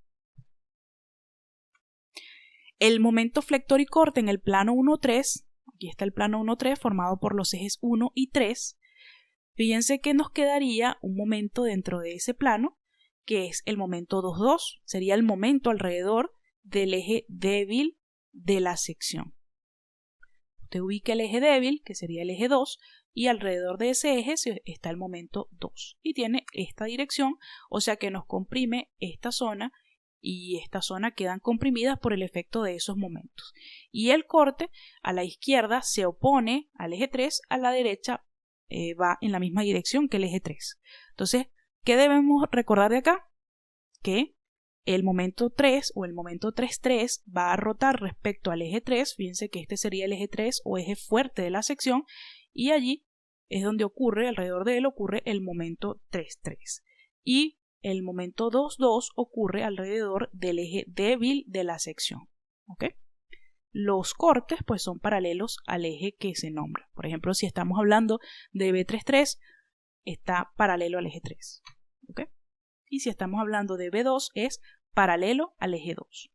El momento flector y corte en el plano 1-3, aquí está el plano 1-3 formado por los ejes 1 y 3, fíjense que nos quedaría un momento dentro de ese plano, que es el momento 2-2, sería el momento alrededor del eje débil de la sección. Usted ubica el eje débil, que sería el eje 2, y alrededor de ese eje está el momento 2, y tiene esta dirección, o sea que nos comprime esta zona, y esta zona quedan comprimidas por el efecto de esos momentos. Y el corte a la izquierda se opone al eje 3, a la derecha va en la misma dirección que el eje 3. Entonces, ¿qué debemos recordar de acá? Que el momento 3 o el momento 3-3 va a rotar respecto al eje 3, fíjense que este sería el eje 3 o eje fuerte de la sección, y allí es donde ocurre, alrededor de él ocurre el momento 3-3. Y el momento 2-2 ocurre alrededor del eje débil de la sección. ¿Ok? Los cortes pues son paralelos al eje que se nombra. Por ejemplo, si estamos hablando de B3-3, está paralelo al eje 3. ¿Ok? Y si estamos hablando de B2, es paralelo al eje 2.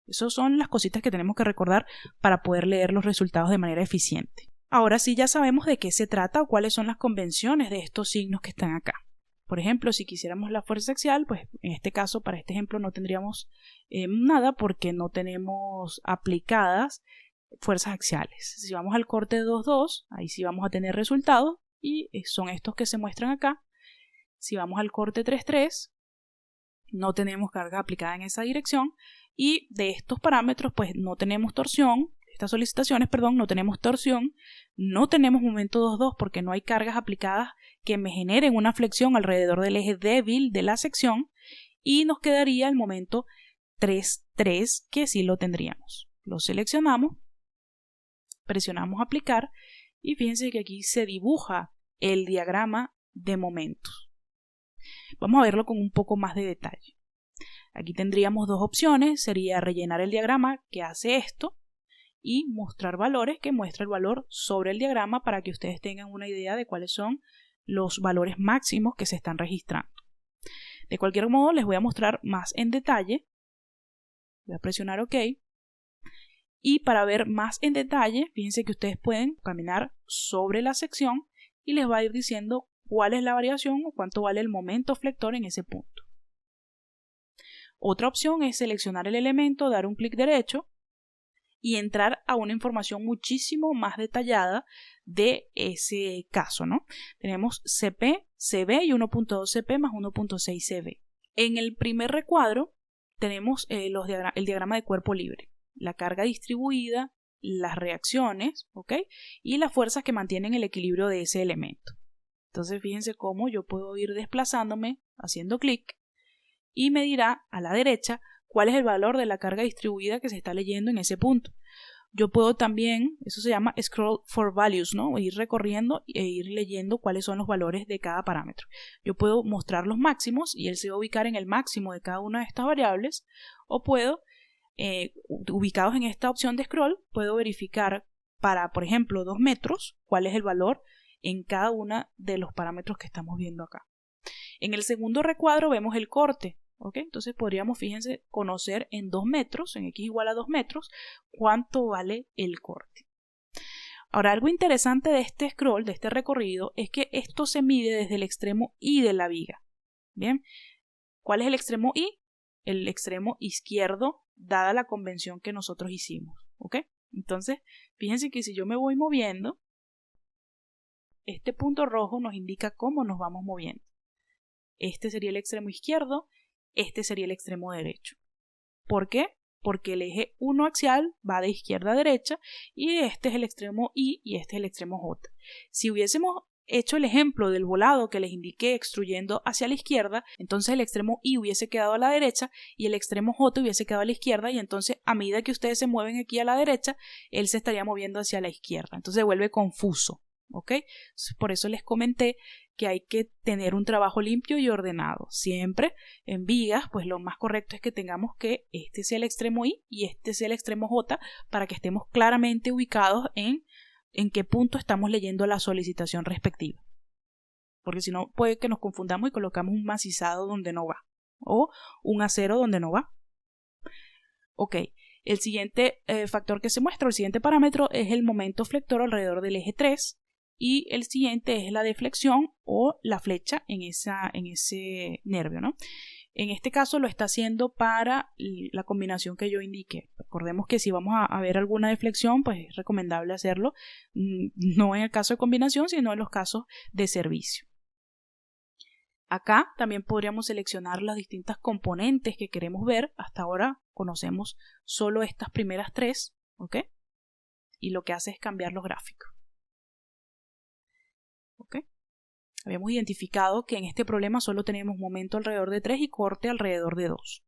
Esas son las cositas que tenemos que recordar para poder leer los resultados de manera eficiente. Ahora sí ya sabemos de qué se trata o cuáles son las convenciones de estos signos que están acá. Por ejemplo, si quisiéramos la fuerza axial, pues en este caso, para este ejemplo, no tendríamos nada porque no tenemos aplicadas fuerzas axiales. Si vamos al corte 2-2, ahí sí vamos a tener resultados y son estos que se muestran acá. Si vamos al corte 3-3, no tenemos carga aplicada en esa dirección, y de estos parámetros pues no tenemos torsión. Estas solicitaciones, perdón, no tenemos torsión, no tenemos momento 2-2 porque no hay cargas aplicadas que me generen una flexión alrededor del eje débil de la sección, y nos quedaría el momento 3-3 que sí lo tendríamos. Lo seleccionamos, presionamos aplicar y fíjense que aquí se dibuja el diagrama de momentos. Vamos a verlo con un poco más de detalle. Aquí tendríamos dos opciones, sería rellenar el diagrama que hace esto y mostrar valores que muestra el valor sobre el diagrama para que ustedes tengan una idea de cuáles son los valores máximos que se están registrando. De cualquier modo les voy a mostrar más en detalle. Voy a presionar OK. Y para ver más en detalle, fíjense que ustedes pueden caminar sobre la sección y les va a ir diciendo cuál es la variación o cuánto vale el momento flector en ese punto. Otra opción es seleccionar el elemento, dar un clic derecho y entrar a una información muchísimo más detallada de ese caso, ¿no? Tenemos CP, CB y 1.2 CP más 1.6 CB. En el primer recuadro tenemos el diagrama de cuerpo libre, la carga distribuida, las reacciones, ¿ok? Y las fuerzas que mantienen el equilibrio de ese elemento. Entonces fíjense cómo yo puedo ir desplazándome haciendo clic y me dirá a la derecha cuál es el valor de la carga distribuida que se está leyendo en ese punto. Yo puedo también, eso se llama scroll for values, ¿no? Ir recorriendo e ir leyendo cuáles son los valores de cada parámetro. Yo puedo mostrar los máximos y él se va a ubicar en el máximo de cada una de estas variables, o puedo ubicados en esta opción de scroll, puedo verificar para, por ejemplo, 2 metros, cuál es el valor en cada uno de los parámetros que estamos viendo acá. En el segundo recuadro vemos el corte. ¿Okay? Entonces podríamos, fíjense, conocer en 2 metros, en x igual a 2 metros, cuánto vale el corte. Ahora, algo interesante de este scroll, de este recorrido, es que esto se mide desde el extremo Y de la viga. Bien, ¿cuál es el extremo Y? El extremo izquierdo, dada la convención que nosotros hicimos. ¿Ok? Entonces, fíjense que si yo me voy moviendo, este punto rojo nos indica cómo nos vamos moviendo. Este sería el extremo izquierdo, este sería el extremo derecho. ¿Por qué? Porque el eje 1 axial va de izquierda a derecha y este es el extremo Y y este es el extremo J. Si hubiésemos hecho el ejemplo del volado que les indiqué extruyendo hacia la izquierda, entonces el extremo Y hubiese quedado a la derecha y el extremo J hubiese quedado a la izquierda, y entonces a medida que ustedes se mueven aquí a la derecha, él se estaría moviendo hacia la izquierda. Entonces se vuelve confuso. ¿Ok? Por eso les comenté que hay que tener un trabajo limpio y ordenado. Siempre en vigas, pues lo más correcto es que tengamos que este sea el extremo Y y este sea el extremo J, para que estemos claramente ubicados en qué punto estamos leyendo la solicitación respectiva. Porque si no, puede que nos confundamos y colocamos un macizado donde no va, o un acero donde no va. Ok, el siguiente factor que se muestra, el siguiente parámetro, es el momento flector alrededor del eje 3. Y el siguiente es la deflexión o la flecha en ese nervio, ¿no? En este caso lo está haciendo para la combinación que yo indiqué. Recordemos que si vamos a ver alguna deflexión, pues es recomendable hacerlo no en el caso de combinación, sino en los casos de servicio. Acá también podríamos seleccionar las distintas componentes que queremos ver. Hasta ahora conocemos solo estas primeras 3, ¿ok? Y lo que hace es cambiar los gráficos. ¿Okay? Habíamos identificado que en este problema solo tenemos momento alrededor de 3 y corte alrededor de 2.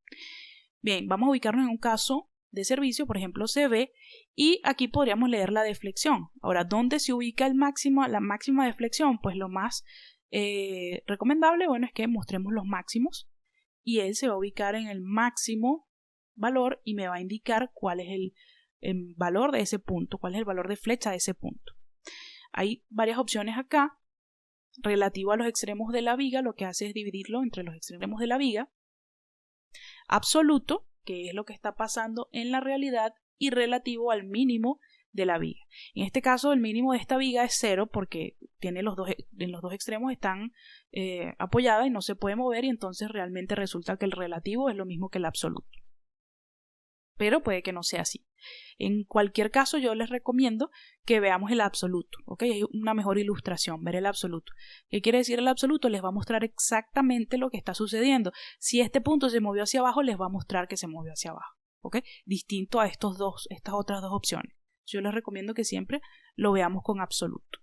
Bien, vamos a ubicarnos en un caso de servicio, por ejemplo CB, y aquí podríamos leer la deflexión. Ahora, ¿dónde se ubica la máxima deflexión? Pues lo más recomendable, bueno, es que mostremos los máximos y él se va a ubicar en el máximo valor y me va a indicar cuál es el valor de ese punto, cuál es el valor de flecha de ese punto. Hay varias opciones acá. Relativo a los extremos de la viga, lo que hace es dividirlo entre los extremos de la viga. Absoluto, que es lo que está pasando en la realidad, y relativo al mínimo de la viga. En este caso, el mínimo de esta viga es 0 porque en los dos extremos están apoyadas y no se puede mover, y entonces realmente resulta que el relativo es lo mismo que el absoluto. Pero puede que no sea así. En cualquier caso, yo les recomiendo que veamos el absoluto. ¿Ok? Hay una mejor ilustración, ver el absoluto. ¿Qué quiere decir el absoluto? Les va a mostrar exactamente lo que está sucediendo. Si este punto se movió hacia abajo, les va a mostrar que se movió hacia abajo. ¿Ok? Distinto a estas otras dos opciones. Yo les recomiendo que siempre lo veamos con absoluto.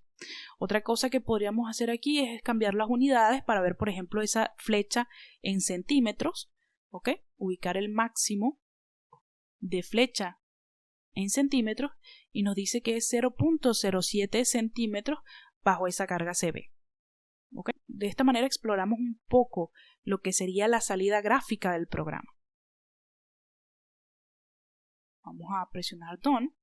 Otra cosa que podríamos hacer aquí es cambiar las unidades para ver, por ejemplo, esa flecha en centímetros. ¿Ok? Ubicar el máximo de flecha en centímetros y nos dice que es 0.07 centímetros bajo esa carga CB. ¿Okay? De esta manera exploramos un poco lo que sería la salida gráfica del programa. Vamos a presionar Done.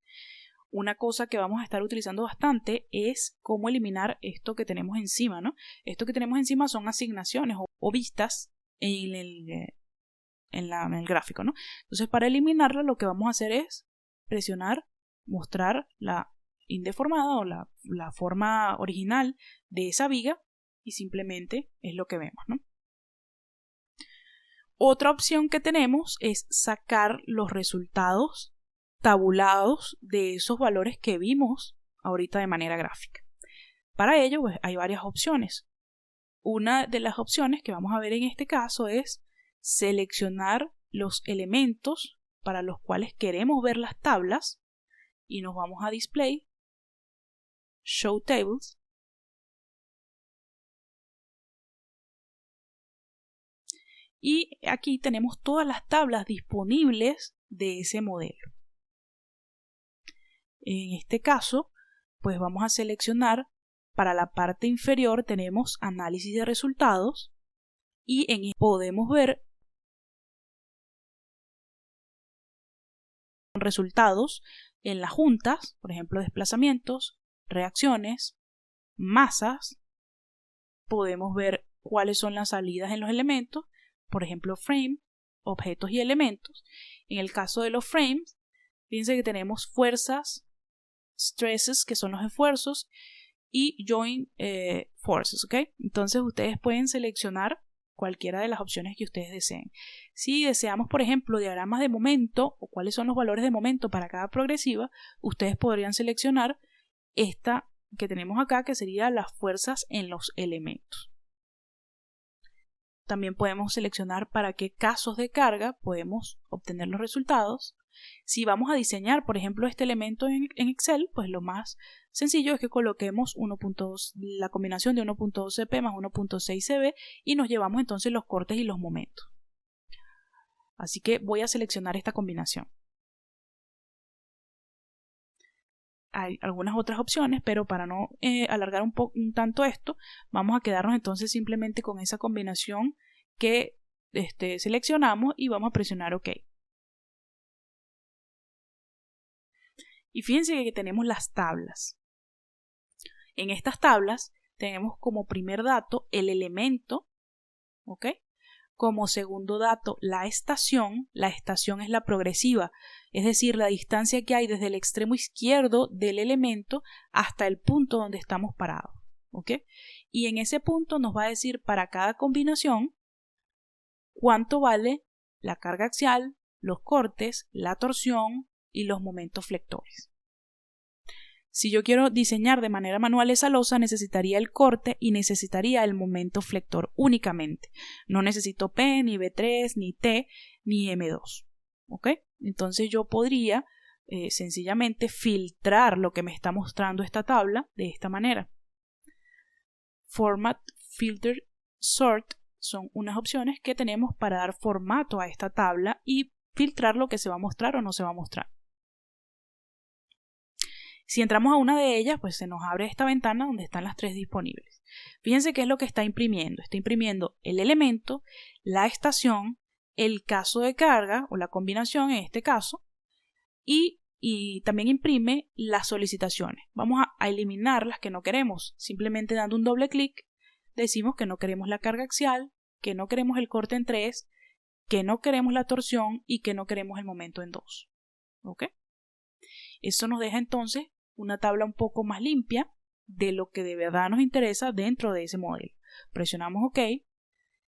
Una cosa que vamos a estar utilizando bastante es cómo eliminar esto que tenemos encima, ¿no? Esto que tenemos encima son asignaciones o vistas en el gráfico, ¿no? Entonces, para eliminarla, lo que vamos a hacer es presionar, mostrar la indeformada o la forma original de esa viga, y simplemente es lo que vemos, ¿no? Otra opción que tenemos es sacar los resultados tabulados de esos valores que vimos ahorita de manera gráfica. Para ello, pues, hay varias opciones. Una de las opciones que vamos a ver en este caso es seleccionar los elementos para los cuales queremos ver las tablas y nos vamos a Display, Show Tables, y aquí tenemos todas las tablas disponibles de ese modelo. En este caso, pues vamos a seleccionar, para la parte inferior tenemos análisis de resultados y podemos ver resultados en las juntas, por ejemplo, desplazamientos, reacciones, masas. Podemos ver cuáles son las salidas en los elementos, por ejemplo, frame, objetos y elementos. En el caso de los frames, fíjense que tenemos fuerzas, stresses, que son los esfuerzos, y joint forces, ¿ok? Entonces ustedes pueden seleccionar cualquiera de las opciones que ustedes deseen. Si deseamos, por ejemplo, diagramas de momento o cuáles son los valores de momento para cada progresiva, ustedes podrían seleccionar esta que tenemos acá, que sería las fuerzas en los elementos. También podemos seleccionar para qué casos de carga podemos obtener los resultados. Si vamos a diseñar, por ejemplo, este elemento en Excel, pues lo más sencillo es que coloquemos la combinación de 1.2 CP más 1.6 CB y nos llevamos entonces los cortes y los momentos. Así que voy a seleccionar esta combinación. Hay algunas otras opciones, pero para no alargar un tanto esto, vamos a quedarnos entonces simplemente con esa combinación que seleccionamos y vamos a presionar OK. Y fíjense que tenemos las tablas. En estas tablas tenemos como primer dato el elemento, ¿ok? Como segundo dato la estación es la progresiva, es decir, la distancia que hay desde el extremo izquierdo del elemento hasta el punto donde estamos parados, ¿ok? Y en ese punto nos va a decir para cada combinación cuánto vale la carga axial, los cortes, la torsión y los momentos flectores. Si yo quiero diseñar de manera manual esa losa, necesitaría el corte y necesitaría el momento flector únicamente. No necesito P, ni B3, ni T, ni M2. ¿Ok? Entonces yo podría sencillamente filtrar lo que me está mostrando esta tabla de esta manera. Format, Filter, Sort son unas opciones que tenemos para dar formato a esta tabla y filtrar lo que se va a mostrar o no se va a mostrar. Si entramos a una de ellas, pues se nos abre esta ventana donde están las tres disponibles. Fíjense qué es lo que está imprimiendo. Está imprimiendo el elemento, la estación, el caso de carga o la combinación en este caso y también imprime las solicitaciones. Vamos a eliminar las que no queremos. Simplemente dando un doble clic decimos que no queremos la carga axial, que no queremos el corte en 3, que no queremos la torsión y que no queremos el momento en 2. ¿Ok? Eso nos deja entonces una tabla un poco más limpia de lo que de verdad nos interesa dentro de ese modelo. Presionamos OK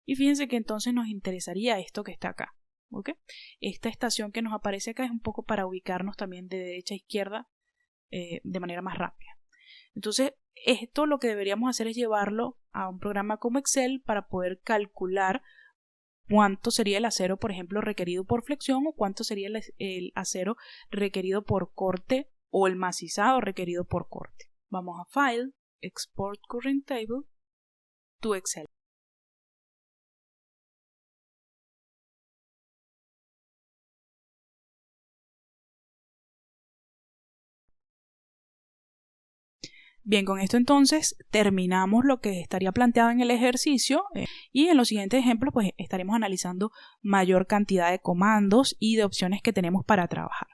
y fíjense que entonces nos interesaría esto que está acá. ¿Okay? Esta estación que nos aparece acá es un poco para ubicarnos también de derecha a izquierda de manera más rápida. Entonces esto lo que deberíamos hacer es llevarlo a un programa como Excel para poder calcular cuánto sería el acero, por ejemplo, requerido por flexión o cuánto sería el acero requerido por corte o el macizado requerido por corte. Vamos a File, Export Current Table to Excel. Bien, con esto entonces terminamos lo que estaría planteado en el ejercicio y en los siguientes ejemplos pues estaremos analizando mayor cantidad de comandos y de opciones que tenemos para trabajar.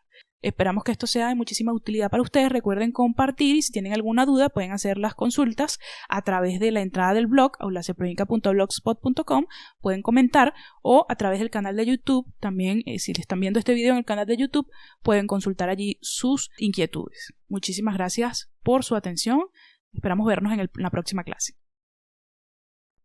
Esperamos que esto sea de muchísima utilidad para ustedes. Recuerden compartir y si tienen alguna duda pueden hacer las consultas a través de la entrada del blog aulaseproinca.blogspot.com, pueden comentar o a través del canal de YouTube. También si están viendo este video en el canal de YouTube pueden consultar allí sus inquietudes. Muchísimas gracias por su atención. Esperamos vernos en la próxima clase.